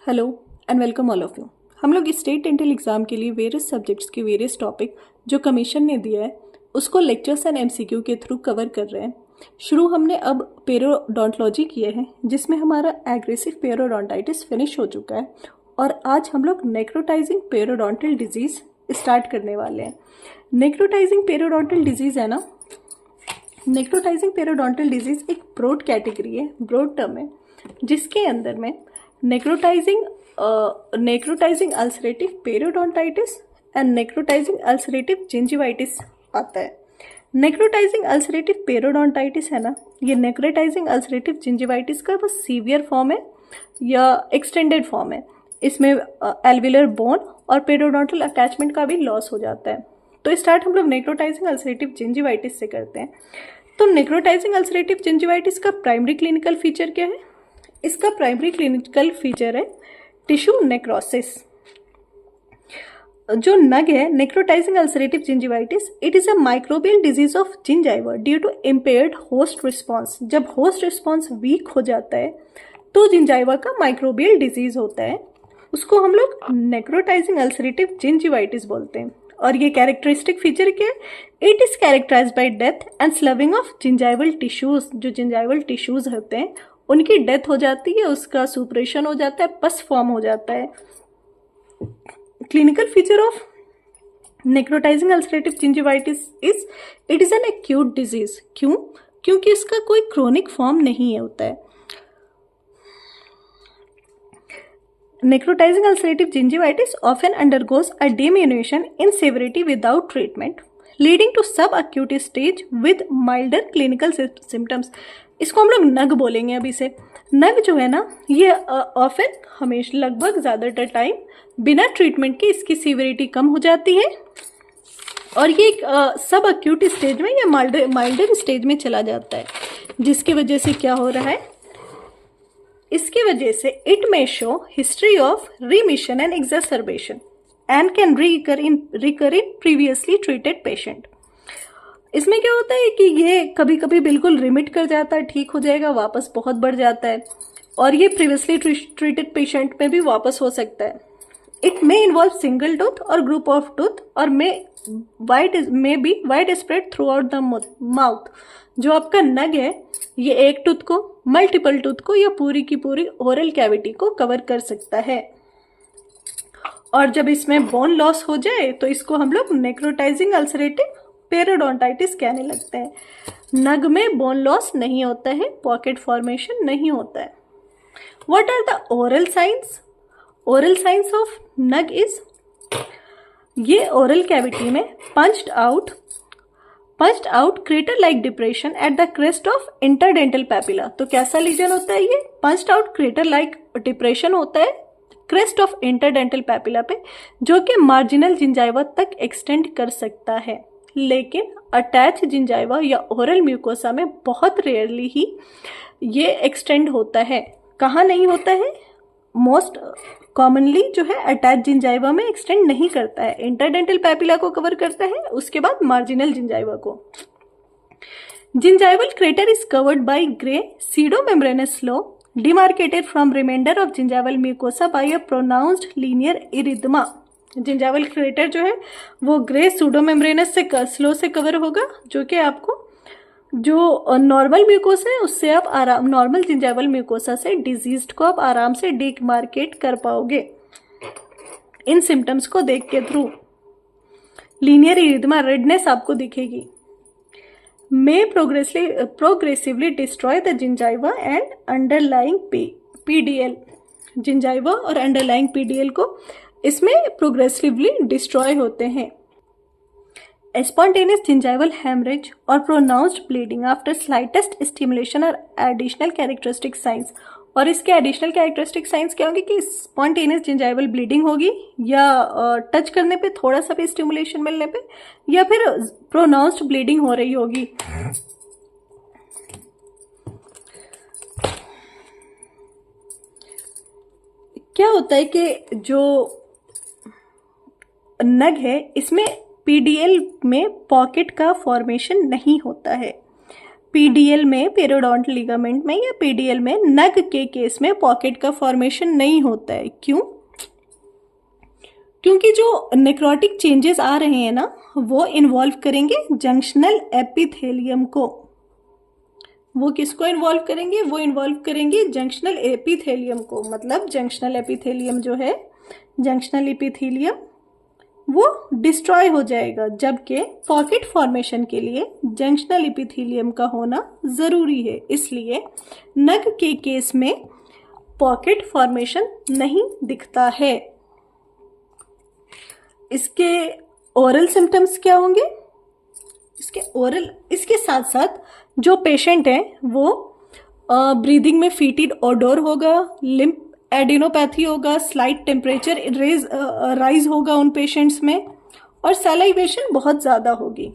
Hello and welcome all of you. हम लोग state dental exam के लिए वेरियस सब्जेक्ट्स के वेरियस टॉपिक जो कमीशन ने दिया है उसको लेक्चर्स एंड एमसीक्यू के थ्रू कवर कर रहे हैं। शुरू हमने अब पेरोडोंटोलॉजी किए हैं जिसमें हमारा एग्रेसिव पेरोडोंटाइटिस फिनिश हो चुका है और आज हम लोग नेक्रोटाइजिंग पेरोडोंटल डिजीज स्टार्ट करने वाले हैं। नेक्रोटाइजिंग पेरोडोंटल डिजीज है ना, नेक्रोटाइजिंग पेरोडोंटल डिजीज एक ब्रॉड कैटेगरी है, ब्रॉड टर्म है जिसके अंदर में necrotising ulcerative periodontitis and necrotising ulcerative gingivitis आता है। नेक्रोटाइजिंग अल्सरेटिव पेरियोडोंटाइटिस है ना, ये नेक्रोटाइजिंग अल्सरेटिव जिंजिवाइटिस का बस सीवियर फॉर्म है या एक्सटेंडेड फॉर्म है। इसमें एल्विलर बोन और पेरियोडोंटल अटैचमेंट का भी लॉस हो जाता है। तो स्टार्ट हम लोग नेक्रोटाइजिंग अल्सरेटिव जिंजिवाइटिस से करते हैं। तो नेक्रोटाइजिंग अल्सरेटिव जिंजिवाइटिस का प्राइमरी क्लिनिकल फीचर क्या है? इसका प्राइमरी क्लिनिकल फीचर है टिश्यू नेक्रोसिस। जो नग है necrotising ulcerative gingivitis, it is a microbial disease of gingiva due to impaired host response. जब होस्ट रिस्पॉन्स वीक हो जाता है तो जिंजाइवा का माइक्रोबियल डिजीज होता है, उसको हम लोग नेक्रोटाइजिंग अल्सरेटिव जिंजिवाइटिस बोलते हैं। और ये कैरेक्टरिस्टिक फीचर क्या है? It is characterised by death and sloughing of gingival tissues. जो जिंजाइवल टिश्यूज होते हैं उनकी डेथ हो जाती है, उसका सुपरेशन हो जाता है, पस फॉर्म हो जाता है। Clinical feature of necrotising ulcerative gingivitis is it is an acute disease. क्यों? क्योंकि इसका कोई क्रोनिक फॉर्म नहीं होता है। Necrotizing ulcerative gingivitis often undergoes a diminution in severity without treatment, leading to subacute stage with milder clinical symptoms. इसको हम लोग नग बोलेंगे अभी से। नग जो है ना, ये ऑफन हमेशा लगभग ज़्यादातर टाइम बिना ट्रीटमेंट के इसकी सीवियरिटी कम हो जाती है और ये सब एक्यूट स्टेज में या माइल्डर स्टेज में चला जाता है, जिसकी वजह से क्या हो रहा है? इसकी वजह से it may show history of remission and exacerbation and can recur in previously treated patient. इसमें क्या होता है कि ये कभी कभी बिल्कुल रिमिट कर जाता है, ठीक हो जाएगा, वापस बहुत बढ़ जाता है और ये प्रीवियसली ट्रीटेड पेशेंट में भी वापस हो सकता है। It may involve single tooth और ग्रुप ऑफ टूथ और may be wide spread through out the mouth. जो आपका नग है ये एक टूथ को, मल्टीपल टूथ को या पूरी की पूरी ओरल कैविटी को कवर कर सकता है। और जब इसमें बोन लॉस हो जाए तो इसको हम लोग नेक्रोटाइजिंग अल्सरेटिव पेरियोडोंटाइटिस कहने लगते हैं। नग में बोन लॉस नहीं होता है, पॉकेट फॉर्मेशन नहीं होता है। What are the oral science? Oral science of NUG is, ये ओरल कैविटी में punched out crater like depression at the crest of interdental papilla. तो कैसा लीजन होता है ये? Punched out crater like depression होता है क्रेस्ट ऑफ इंटरडेंटल पैपिला पे, जो कि मार्जिनल जिंजाइवा तक एक्सटेंड कर सकता है। लेकिन अटैच जिंजाइवा या ओरल म्यूकोसा में बहुत रेयरली ही ये एक्सटेंड होता है। कहाँ नहीं होता है? मोस्ट कॉमनली जो है अटैच जिंजाइवा में एक्सटेंड नहीं करता है, इंटरडेंटल पैपिला को कवर करता है, उसके बाद मार्जिनल जिंजाइवा को। Gingival crater is covered by grey pseudomembranous slough demarcated from remainder of gingival mucosa by a pronounced linear erythema। Gingival crater जो है वो ग्रे सूडोमेम्ब्रेनस से स्लो से कवर होगा, जो कि आपको जो नॉर्मल म्यूकोसा है उससे आप आराम, नॉर्मल जिंजाइवल म्यूकोसा से डिजीज्ड को आप आराम से डिमार्केट कर पाओगे इन सिम्टम्स को देख के थ्रू। लीनियर इरिथमा, रेडनेस आपको दिखेगी। may progressively destroy the gingiva and underlying PDL। gingiva और underlying PDL को इसमें progressively destroy होते हैं। Spontaneous gingival hemorrhage और pronounced bleeding after slightest stimulation are additional characteristic signs। और इसके एडिशनल कैरेक्टरिस्टिक साइंस क्या होंगे कि स्पॉन्टेनियस जिंजाइवल ब्लीडिंग होगी या टच करने पे थोड़ा सा भी स्टिमुलेशन मिलने पे, या फिर प्रोनाउंस्ड ब्लीडिंग हो रही होगी। क्या होता है कि जो नग है इसमें पीडीएल में पॉकेट का फॉर्मेशन नहीं होता है। पीडीएल में, पेरियोडोंटल लिगामेंट में या पीडीएल में नग के केस में पॉकेट का फॉर्मेशन नहीं होता है। क्यों? क्योंकि जो नेक्रोटिक चेंजेस आ रहे हैं ना, वो इन्वॉल्व करेंगे जंक्शनल एपिथेलियम को। वो किसको इन्वॉल्व करेंगे? वो इन्वॉल्व करेंगे जंक्शनल एपिथेलियम को। मतलब जंक्शनल एपिथेलियम जो है, जंक्शनल एपिथेलियम वो डिस्ट्रॉय हो जाएगा, जबकि पॉकेट फॉर्मेशन के लिए जंक्शनल एपिथेलियम का होना जरूरी है। इसलिए नग के केस में पॉकेट फॉर्मेशन नहीं दिखता है। इसके ओरल सिम्टम्स क्या होंगे? इसके साथ साथ जो पेशेंट है वो ब्रीदिंग में फीटिड ओडोर होगा, लिम्प एडिनोपैथी होगा, स्लाइट टेम्परेचर राइज होगा उन पेशेंट्स में, और सैलाइवेशन बहुत ज्यादा होगी।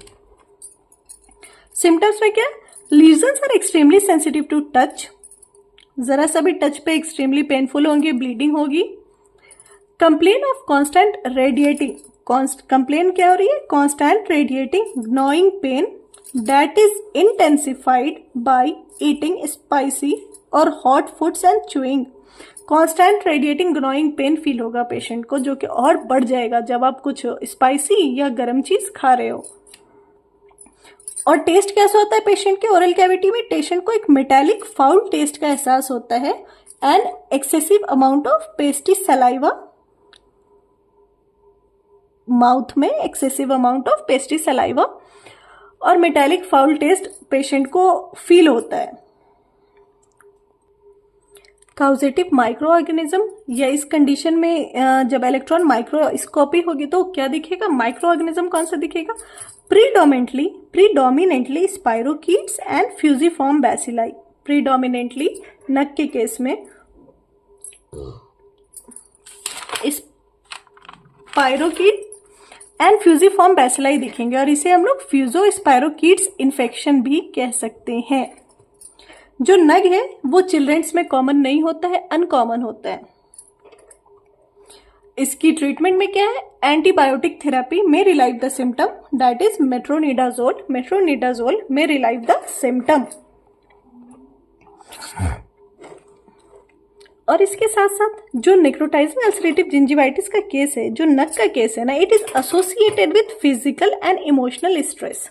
सिम्टम्स में क्या? Lesions are extremely sensitive to touch, जरा सा भी टच पे एक्सट्रीमली पेनफुल होंगे, ब्लीडिंग होगी। Complain of constant radiating, complain क्या हो रही है? Constant radiating gnawing pain that is intensified by eating spicy और hot foods and chewing। Constant radiating gnawing pain feel होगा पेशेंट को, जो कि और बढ़ जाएगा जब आप कुछ स्पाइसी या गर्म चीज खा रहे हो। और टेस्ट कैसा होता है पेशेंट के ओरल कैविटी में? पेशेंट को एक मेटालिक फाउल टेस्ट का एहसास होता है, and excessive amount of pasty saliva, mouth में excessive amount of pasty saliva और मेटालिक फाउल टेस्ट पेशेंट को फील होता है। काउजेटिव माइक्रो ऑर्गेनिज्म, या इस कंडीशन में जब इलेक्ट्रॉन माइक्रोस्कोपी होगी तो क्या दिखेगा? माइक्रो ऑर्गेनिज्म कौन सा दिखेगा? Predominantly स्पाइरोकीट्स and fusiform bacilli. Predominantly नग के केस में स्पाइरोकीट एंड फ्यूजिफॉर्म बैसिलाई दिखेंगे, और इसे हम लोग फ्यूजोस्पाइरोकीट्स इन्फेक्शन भी कह सकते हैं। जो नग है वो चिल्ड्रंस में कॉमन नहीं होता है, अनकॉमन होता है। इसकी ट्रीटमेंट में क्या है? एंटीबायोटिक थेरेपी में relieve the symptom, that is metronidazole. Metronidazole में रिलाइव द सिम्टम। और इसके साथ साथ जो नेक्रोटाइजिंग अल्सरेटिव जिंजिवाइटिस का केस है, जो नग का केस है ना, it is associated with physical and emotional stress,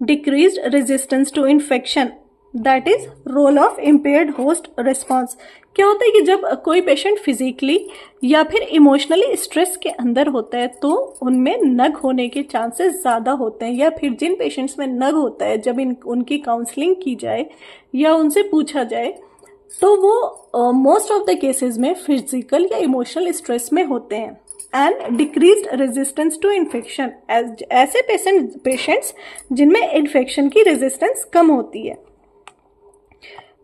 decreased resistance to infection, that is role of impaired host response. क्या होता है कि जब कोई पेशेंट फिजिकली या फिर इमोशनली स्ट्रेस के अंदर होता है तो उनमें नग होने के चांसेस ज़्यादा होते हैं, या फिर जिन पेशेंट्स में नग होता है जब उनकी काउंसलिंग की जाए या उनसे पूछा जाए तो वो मोस्ट ऑफ द केसेस में फिजिकल या इमोशनल स्ट्रेस में होते हैं। And decreased resistance to infection, ऐसे पेशेंट्स जिनमें इन्फेक्शन की रेजिस्टेंस कम होती है।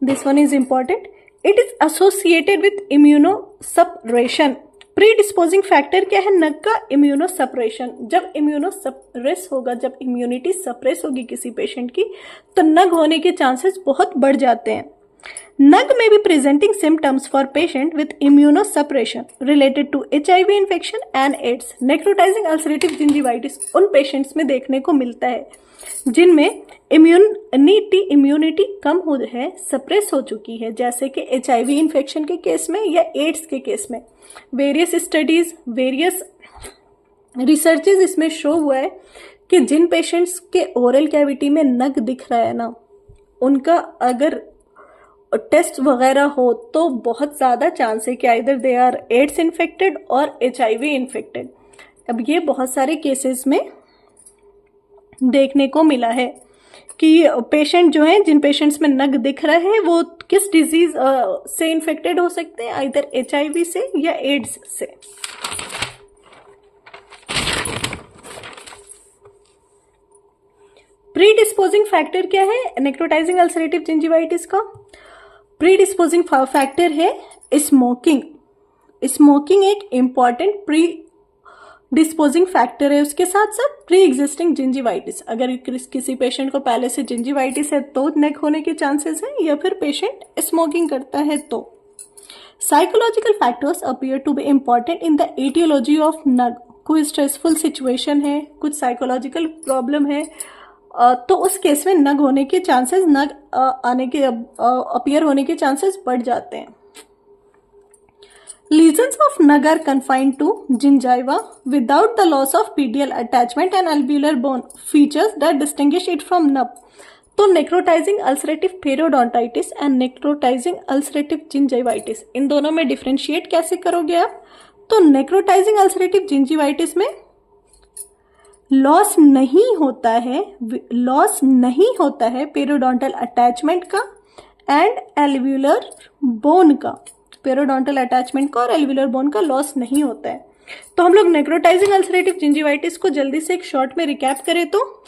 This one is important, it is associated with immunosuppression. Predisposing factor क्या है नग का? इम्यूनोसप्रेशन। जब इम्यूनोसप्रेस होगा, जब इम्यूनिटी सप्रेस होगी किसी पेशेंट की, तो नग होने के चांसेस बहुत बढ़ जाते हैं। Nug may be presenting symptoms for patient with immunosuppression related to HIV infection and AIDS. Necrotizing ulcerative gingivitis उन पेशेंट्स में देखने को मिलता है जिनमें इम्यूनिटी कम हो है, सप्रेस हो चुकी है, जैसे कि HIV इन्फेक्शन के केस में या एड्स के केस में। वेरियस स्टडीज, वेरियस रिसर्चेज इसमें शो हुआ है कि जिन पेशेंट्स के ओरल कैविटी में नग दिख रहा है ना, उनका अगर टेस्ट वगैरह हो तो बहुत ज़्यादा चांस है कि either they are AIDS infected और HIV इन्फेक्टेड। अब ये बहुत सारे केसेस में देखने को मिला है कि पेशेंट जो हैं, जिन पेशेंट्स में नग दिख रहा है वो किस डिजीज से इन्फेक्टेड हो सकते हैं, आइदर HIV से या एड्स से। प्रीडिस्पोजिंग फैक्टर क्या है नेक्रोटाइजिंग अल्सरेटिव जिंजिवाइटिस का? प्रीडिस्पोजिंग फैक्टर है स्मोकिंग। स्मोकिंग एक इंपॉर्टेंट प्री डिस्पोजिंग फैक्टर है। उसके साथ साथ प्री एग्जिस्टिंग जिंजिवाइटिस, अगर किसी पेशेंट को पहले से जिंजिवाइटिस है तो नेक होने के चांसेस हैं, या फिर पेशेंट स्मोकिंग करता है तो। Psychological factors appear to be important in the aetiology of NUG. कोई स्ट्रेसफुल सिचुएशन है, कुछ साइकोलॉजिकल प्रॉब्लम है, तो उस केस में नग होने के चांसेस, नग आने के अपीयर होने के चांसेस बढ़ जाते हैं। Lesions of nug are confined to gingiva without the loss of PDL attachment and alveolar bone, features that distinguish it from nub. तो necrotising ulcerative periodontitis and necrotising ulcerative gingivitis, इन दोनों में differentiate कैसे करोगे आप? तो नेक्रोटाइजिंग अल्सरेटिव जिंजिवाइटिस में loss नहीं होता है पेरियोडोंटल अटैचमेंट का एंड एल्व्यूलर बोन का। पेरियोडोंटल अटैचमेंट का और एल्व्यूलर बोन का लॉस नहीं होता है। तो हम लोग नेक्रोटाइजिंग अल्सरेटिव जिंजिवाइटिस को जल्दी से एक शॉर्ट में रिकैप करें तो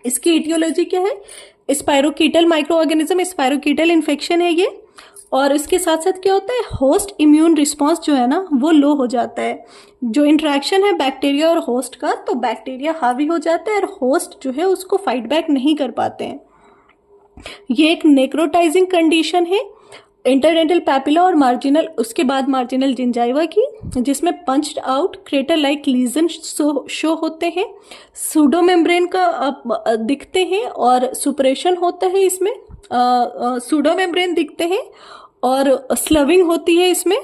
इसकी इटियोलॉजी क्या है? स्पायरोकीटल माइक्रो ऑर्गेनिज्म, स्पायरोकीटल इन्फेक्शन है ये। और इसके साथ साथ क्या होता है, होस्ट इम्यून रिस्पॉन्स जो है ना वो लो हो जाता है। जो इंटरेक्शन है बैक्टीरिया और होस्ट का, तो बैक्टीरिया हावी हो जाता है और होस्ट जो है उसको फाइट बैक नहीं कर पाते हैं। ये एक नेक्रोटाइजिंग कंडीशन है इंटरडेंटल पैपिला और मार्जिनल, उसके बाद मार्जिनल जिंजाइवा की, जिसमें punched out crater like lesion show होते हैं, सूडो मेम्ब्रेन का दिखते हैं और सुपरेशन होता है इसमें, सूडो मेम्ब्रेन दिखते हैं और स्लविंग होती है इसमें।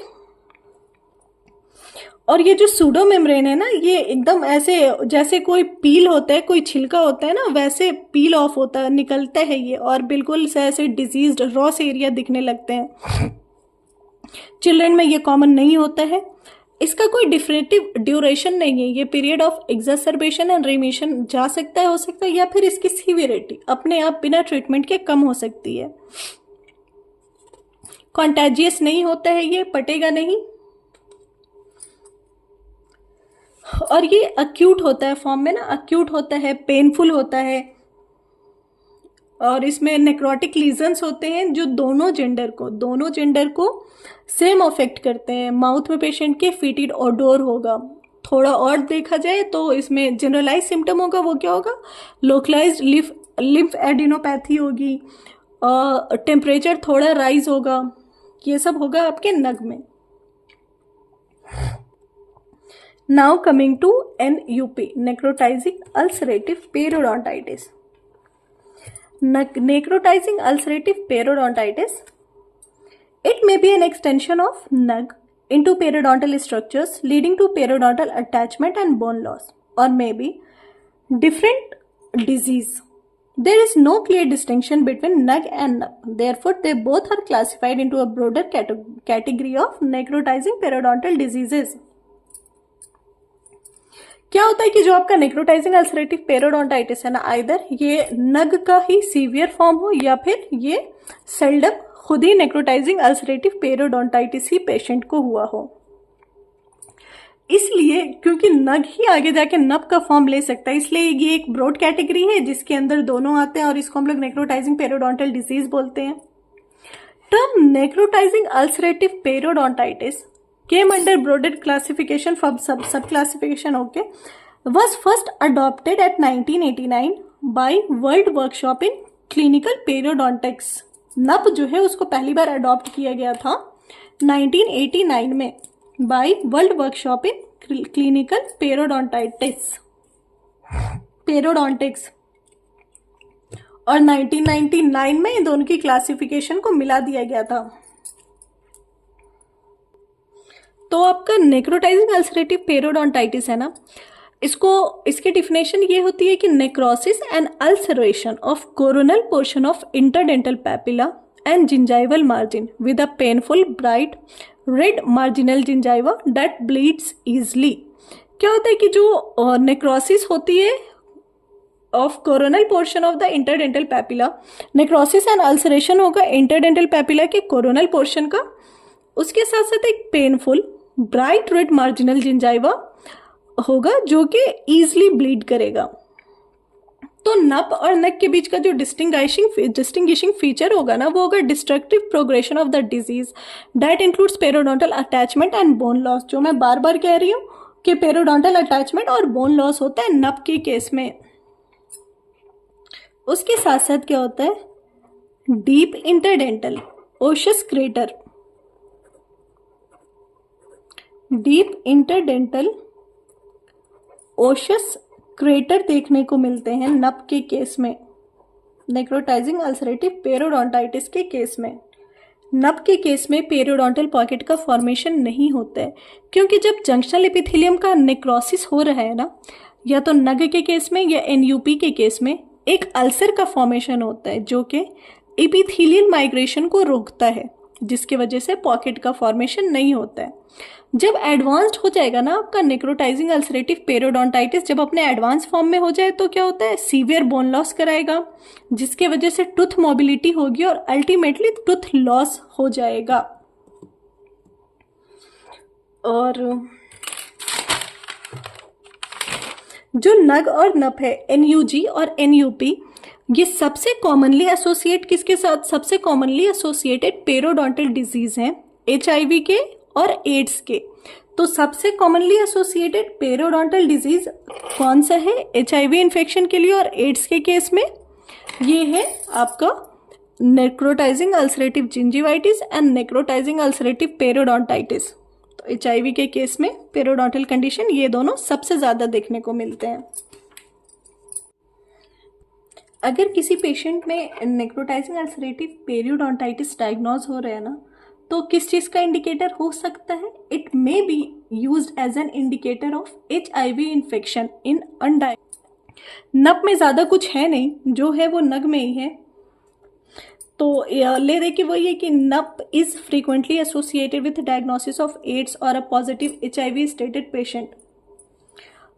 और ये जो सूडो मेम्ब्रेन है ना, ये एकदम ऐसे जैसे कोई पील होता है, कोई छिलका होता है ना, वैसे पील ऑफ होता है, निकलता है ये, और बिल्कुल से ऐसे डिजीज्ड रॉस एरिया दिखने लगते हैं। चिल्ड्रन में ये कॉमन नहीं होता है। इसका कोई डिफिनेटिव ड्यूरेशन नहीं है, ये पीरियड ऑफ एग्जासर्बेशन एंड रिमिशन जा सकता है, हो सकता है, या फिर इसकी सीवियरिटी अपने आप बिना ट्रीटमेंट के कम हो सकती है। कॉन्टेजियस नहीं होता है, ये पटेगा नहीं, और ये अक्यूट होता है फॉर्म में ना, अक्यूट होता है, पेनफुल होता है, और इसमें नेक्रोटिक लीजन्स होते हैं जो दोनों जेंडर को सेम अफेक्ट करते हैं। माउथ में पेशेंट के फीटिड ओडोर होगा। थोड़ा और देखा जाए तो इसमें जनरलाइज सिम्टम होगा, वो क्या होगा, लोकलाइज्ड लिम्फ एडिनोपैथी होगी, टेम्परेचर थोड़ा राइज होगा, ये सब होगा आपके नग में। Now coming to NUP, necrotizing ulcerative periodontitis. Necrotizing ulcerative periodontitis, it may be an extension of nug into periodontal structures leading to periodontal attachment and bone loss, or may be different disease. There is no clear distinction between nug and nub. Therefore, they both are classified into a broader category of necrotizing periodontal diseases. क्या होता है कि जो आपका necrotizing ulcerative periodontitis है ना, either ये नग का ही सीवियर फॉर्म हो या फिर ये सेल्डम खुद ही नेक्रोटाइजिंग अल्सरेटिव पेरियोडोंटाइटिस ही पेशेंट को हुआ हो। इसलिए क्योंकि नग ही आगे जाके नब का फॉर्म ले सकता है, इसलिए ये एक ब्रॉड कैटेगरी है जिसके अंदर दोनों आते हैं, और इसको हम लोग नेक्रोटाइजिंग पेरियोडोंटल डिजीज बोलते हैं। Term necrotising ulcerative periodontitis came under broader classification from subclassification, okay, was first adopted at 1989 by World Workshop in Clinical Periodontics. नब जो है उसको पहली बार अडॉप्ट किया गया था 1989 में by World Workshop in Clinical Periodontics, और 1999 में इन दोनों की क्लासिफिकेशन को मिला दिया गया था। तो आपका नेक्रोटाइजिंग अल्सरेटिव पेरियोडोंटाइटिस है ना, इसकी डिफिनेशन ये होती है कि necrosis and ulceration of coronal portion of interdental papilla and gingival margin with a painful bright red marginal gingiva that bleeds easily. क्या होता है कि जो नेक्रोसिस होती है of coronal portion of the interdental papilla, necrosis and ulceration होगा interdental papilla के coronal portion का, उसके साथ साथ एक painful bright red marginal gingiva होगा जो कि इजीली ब्लीड करेगा। तो नब और नग के बीच का जो डिस्टिंग्विशिंग फीचर होगा ना, वो होगा destructive progression of the disease that includes periodontal attachment and bone loss. जो मैं बार बार कह रही हूँ कि पेरियोडोंटल अटैचमेंट और बोन लॉस होता है नब के केस में। उसके साथ साथ क्या होता है, deep interdental osseous crater, deep interdental osseous crater देखने को मिलते हैं नप के केस में, नेक्रोटाइजिंग अल्सरेटिव पेरियोडोंटाइटिस के केस में। नप के केस में पेरियोडोंटल पॉकेट का फॉर्मेशन नहीं होता है, क्योंकि जब जंक्शनल एपिथेलियम का नेक्रोसिस हो रहा है ना, या तो नग के केस में या एनयूपी के केस में, एक अल्सर का फॉर्मेशन होता है जो कि एपिथेलियल माइग्रेशन को रोकता है, जिसकी वजह से पॉकेट का फॉर्मेशन नहीं होता है। जब एडवांस्ड हो जाएगा ना आपका नेक्रोटाइजिंग अल्सरेटिव पेरियोडोंटाइटिस, जब अपने एडवांस फॉर्म में हो जाए तो क्या होता है, सीवियर बोन लॉस कराएगा, जिसके वजह से टूथ मोबिलिटी होगी और अल्टीमेटली टूथ लॉस हो जाएगा। और जो नग और नप है, एनयूजी और एनयूपी, ये सबसे कॉमनली एसोसिएट किसके साथ, सबसे कॉमनली एसोसिएटेड पेरियोडोंटल डिजीज हैं, एचआईवी के और एड्स के। तो सबसे कॉमनली एसोसिएटेड पेरियोडोंटल डिजीज कौन सा है एचआईवी इन्फेक्शन के लिए और एड्स के केस में, ये है आपका necrotizing ulcerative gingivitis and necrotising ulcerative periodontitis. तो एचआईवी के केस में पेरियोडोंटल कंडीशन ये दोनों सबसे ज़्यादा देखने को मिलते हैं। अगर किसी पेशेंट में नेक्रोटाइजिंग अल्सरेटिव पेरियोडोंटाइटिस डायग्नोज हो रहा है ना, तो किस चीज़ का इंडिकेटर हो सकता है, it may be used as an indicator of HIV infection in undiagnosed. NUP में ज़्यादा कुछ है नहीं, जो है वो नग में ही है। तो ले दे कि वो ये कि NUP is frequently associated with diagnosis of AIDS और a positive HIV stated patient.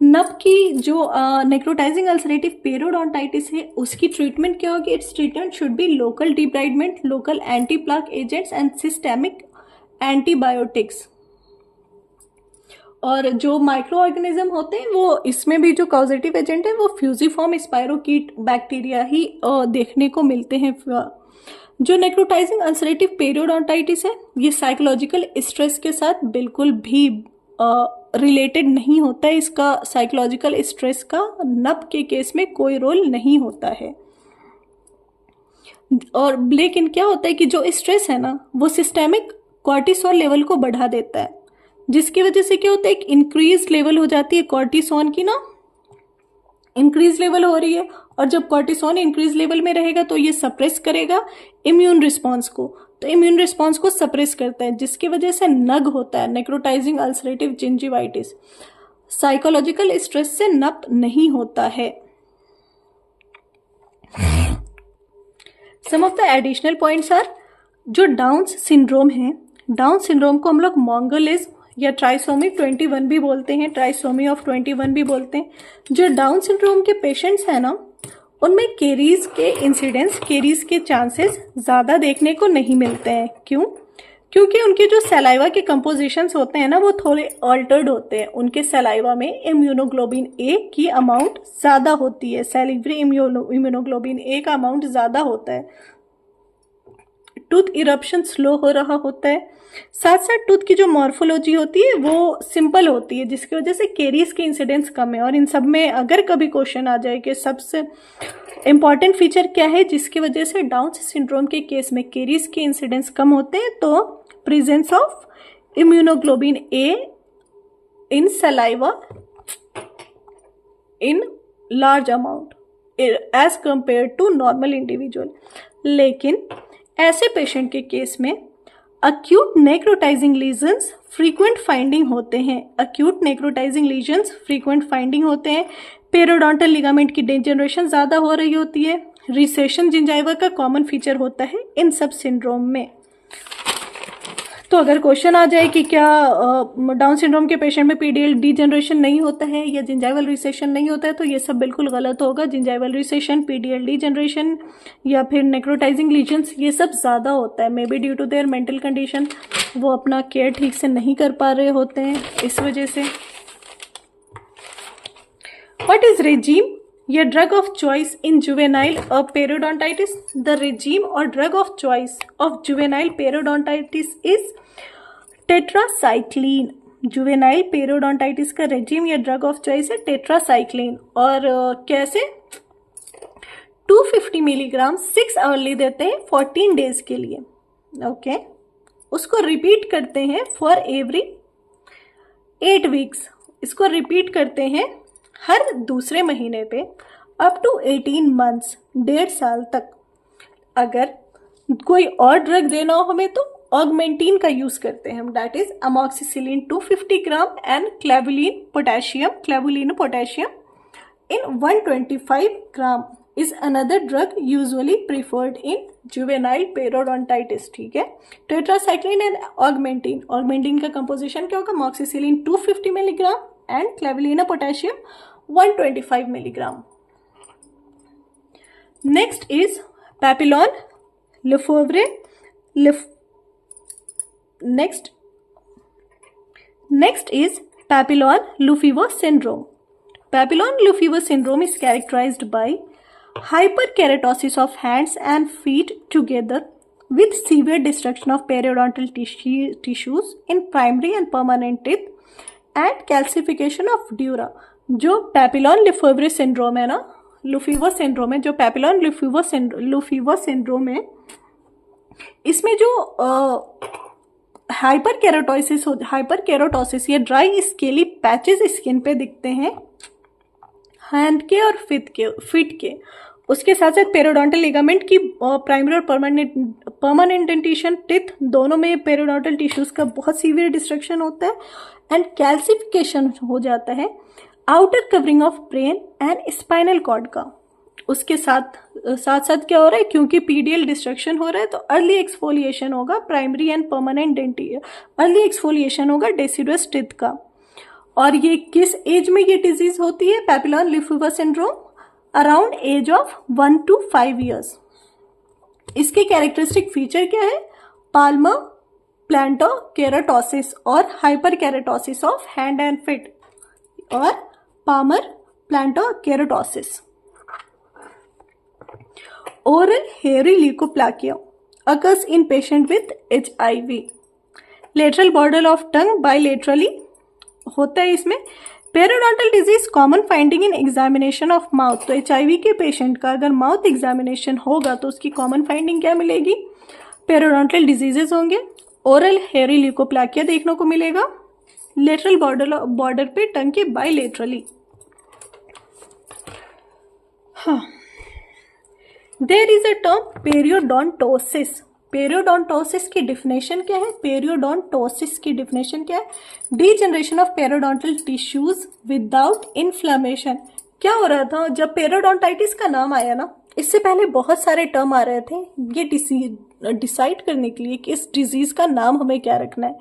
NUP की जो नेक्रोटाइजिंग अल्सरेटिव पेरियोडोंटाइटिस है, उसकी ट्रीटमेंट क्या होगी, it's treatment should be local debridement, local anti plaque agents and systemic antibiotics. और जो micro organism होते हैं वो इसमें भी जो कॉजेटिव एजेंट है वो फ्यूजिफॉर्म स्पाइरोकीट बैक्टीरिया ही देखने को मिलते हैं। जो नेक्रोटाइजिंग अल्सरेटिव पेरियोडोंटाइटिस है, ये साइकोलॉजिकल स्ट्रेस के साथ बिल्कुल भी रिलेटेड नहीं होता है। इसका साइकोलॉजिकल स्ट्रेस का नप के केस में कोई रोल नहीं होता है। और लेकिन क्या होता है कि जो स्ट्रेस है ना, वो सिस्टेमिक कॉर्टिसोल लेवल को बढ़ा देता है, जिसकी वजह से क्या होता है, एक इंक्रीज लेवल हो जाती है कॉर्टिसोन की ना, इंक्रीज लेवल हो रही है। और जब कॉर्टिसोन इंक्रीज लेवल में रहेगा तो ये सप्रेस करेगा इम्यून रिस्पॉन्स को, तो इम्यून रिस्पॉन्स को सप्रेस करता है, जिसकी वजह से नग होता है, necrotising ulcerative gingivitis. Psychological stress से नप नहीं होता है। Some of the additional points are, जो डाउन सिंड्रोम है, डाउन सिंड्रोम को हम लोग मोंगोलिज्म या ट्राइसोमी 21 भी बोलते हैं, ट्राइसोमी ऑफ 21 भी बोलते हैं। जो डाउन सिंड्रोम के पेशेंट्स हैं ना, उनमें केरीज के इंसिडेंस, केरीज के चांसेस ज़्यादा देखने को नहीं मिलते हैं। क्यों? क्योंकि उनके जो सलाइवा के कंपोजिशंस होते हैं ना, वो थोड़े ऑल्टर्ड होते हैं। उनके सलाइवा में इम्यूनोग्लोबिन ए की अमाउंट ज़्यादा होती है, सैलिवरी इम्यूनोग्लोबिन ए का अमाउंट ज़्यादा होता है। टूथ इरप्शन स्लो हो रहा होता है, साथ साथ टूथ की जो मॉर्फोलॉजी होती है वो सिंपल होती है, जिसकी वजह से केरीज के इंसिडेंस कम है। और इन सब में अगर कभी क्वेश्चन आ जाए कि सबसे इम्पॉर्टेंट फीचर क्या है जिसकी वजह से डाउन सिंड्रोम के केस में केरीज के इंसिडेंस कम होते हैं, तो presence of immunoglobin A in saliva in large amount as compare to normal individual. लेकिन ऐसे पेशेंट के केस में acute necrotizing lesions frequent finding होते हैं, acute necrotizing lesions frequent finding होते हैं। पेरियोडोंटल लिगामेंट की डिजनरेशन ज़्यादा हो रही होती है। रिसेशन जिंजाइवा का कॉमन फीचर होता है इन सब सिंड्रोम में। तो अगर क्वेश्चन आ जाए कि क्या डाउन सिंड्रोम के पेशेंट में पीडीएल डीजनरेशन नहीं होता है या जिंजाइवल रिसेशन नहीं होता है, तो ये सब बिल्कुल गलत होगा। जिंजाइवल रिसेशन, पीडीएल डीजनरेशन या फिर नेक्रोटाइजिंग लीजन्स, ये सब ज़्यादा होता है। May be due to their mental condition, वो अपना केयर ठीक से नहीं कर पा रहे होते हैं, इस वजह से। व्हाट इज रेजीम या drug of choice in juvenile periodontitis? The regime और drug of choice of juvenile periodontitis is tetracycline. Juvenile periodontitis का रेजीम या ड्रग ऑफ चॉइस है टेट्रासाइक्लिन। और कैसे? 250 मिलीग्राम 6 आवरली देते हैं 14 डेज के लिए। ओके, उसको रिपीट करते हैं फॉर एवरी 8 वीक्स। इसको रिपीट करते हैं हर दूसरे महीने पे अप टू 18 मंथ्स, 1.5 साल तक अगर कोई और ड्रग देना हो हमें तो ऑगमेंटिन का यूज करते हैं हम, that is amoxicillin 250 gram and clavulin potassium in 125 gram is another drug usually preferred in juvenile periodontitis. ठीक है, टेट्रासाइक्लिन एंड ऑगमेंटिन का कंपोजिशन क्या होगा? Amoxicillin 250 milligram and clavulin potassium 125 milligram. Next is Papillon Lefevre. Next is Papillon-Lefèvre syndrome. Papillon-Lefèvre syndrome is characterized by hyperkeratosis of hands and feet together with severe destruction of periodontal tissues in primary and permanent teeth and calcification of dura. जो Papillon-Lefèvre syndrome है ना, Lefèvre syndrome है, जो Papillon-Lefèvre syndrome है, इसमें जो hyperkeratosis या dry scaly patches skin पे दिखते हैं हैंड के और फिट के. उसके साथ साथ पेरियोडोंटल लिगामेंट की प्राइमरी और परमानेंट डेंटिशन टिथ दोनों में पेरियोडोंटल टिश्यूज का बहुत सीवियर डिस्ट्रक्शन होता है एंड कैल्सिफिकेशन हो जाता है outer covering of brain and spinal cord का. उसके साथ साथ क्या हो रहा है, क्योंकि पीडियल डिस्ट्रक्शन हो रहा है तो अर्ली एक्सफोलिएशन होगा primary and permanent early exfoliation होगा डेसिडुअस टिथ का. और ये किस एज में ये डिजीज होती है? Papillon Lefevre syndrome around age of 1 to 5 years. इसके कैरेक्टरिस्टिक फीचर क्या है? पाल्मर प्लांटो केराटोसिस और hyperkeratosis of hand and feet और palmar plantar keratosis. Oral hairy leukoplakia occurs in patient with HIV. Lateral border of tongue bilaterally होता है इसमें. Periodontal disease common finding in examination of mouth. तो HIV के patient का अगर mouth examination होगा तो उसकी कॉमन फाइंडिंग क्या मिलेगी? पेरियोडोंटल डिजीजेस होंगे. ओरल हेयरी ल्यूकोप्लाकिया देखने को मिलेगा लेटरल बॉर्डर पे टंग के बाइलेटरली. हाँ, देयर इज अ टर्म पेरियोडोंटोसिस. पेरियोडोंटोसिस की डिफिनेशन क्या है? पेरियोडोंटोसिस की डिफिनेशन क्या है? Degeneration of periodontal tissues without inflammation. क्या हो रहा था जब पेरियोडोंटाइटिस का नाम आया ना, इससे पहले बहुत सारे टर्म आ रहे थे ये डिसाइड करने के लिए कि इस डिजीज का नाम हमें क्या रखना है.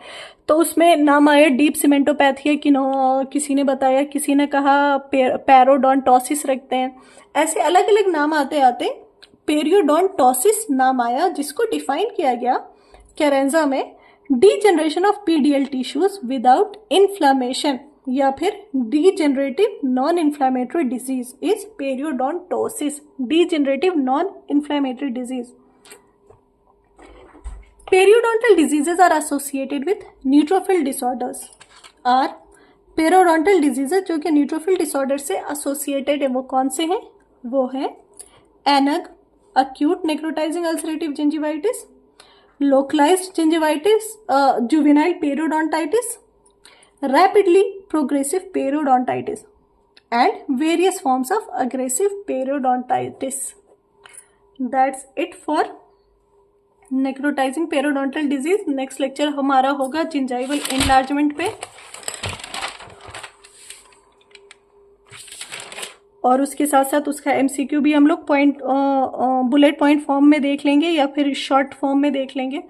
तो उसमें नाम आया डीप सीमेंटोपैथी कि किसी ने बताया, किसी ने कहा पेरियोडोंटोसिस रखते हैं. ऐसे अलग अलग नाम आते आते पेरियोडोंटोसिस नाम आया, जिसको डिफाइन किया गया कैरेंजा में degeneration of pedial tissues without inflammation या फिर degenerative non inflammatory disease is periodontosis. Degenerative non inflammatory disease. Periodontal diseases are associated with neutrophil disorders. और पेरियोडोंटल डिजीजेज जो कि न्यूट्रोफिल डिसऑर्डर से एसोसिएटेड है वो कौन से हैं? वो है एनग, acute necrotizing ulcerative gingivitis, localized gingivitis, juvenile periodontitis, rapidly progressive periodontitis, and various forms of aggressive periodontitis. That's it for necrotizing periodontal disease. Next lecture हमारा होगा जिंजाइवल enlargement पे, और उसके साथ साथ उसका MCQ भी हम लोग बुलेट पॉइंट फॉर्म में देख लेंगे या फिर शॉर्ट फॉर्म में देख लेंगे.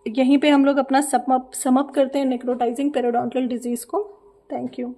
यहीं पे हम लोग अपना समअप करते हैं नेक्रोटाइजिंग पेरियोडोंटल डिजीज को. Thank you.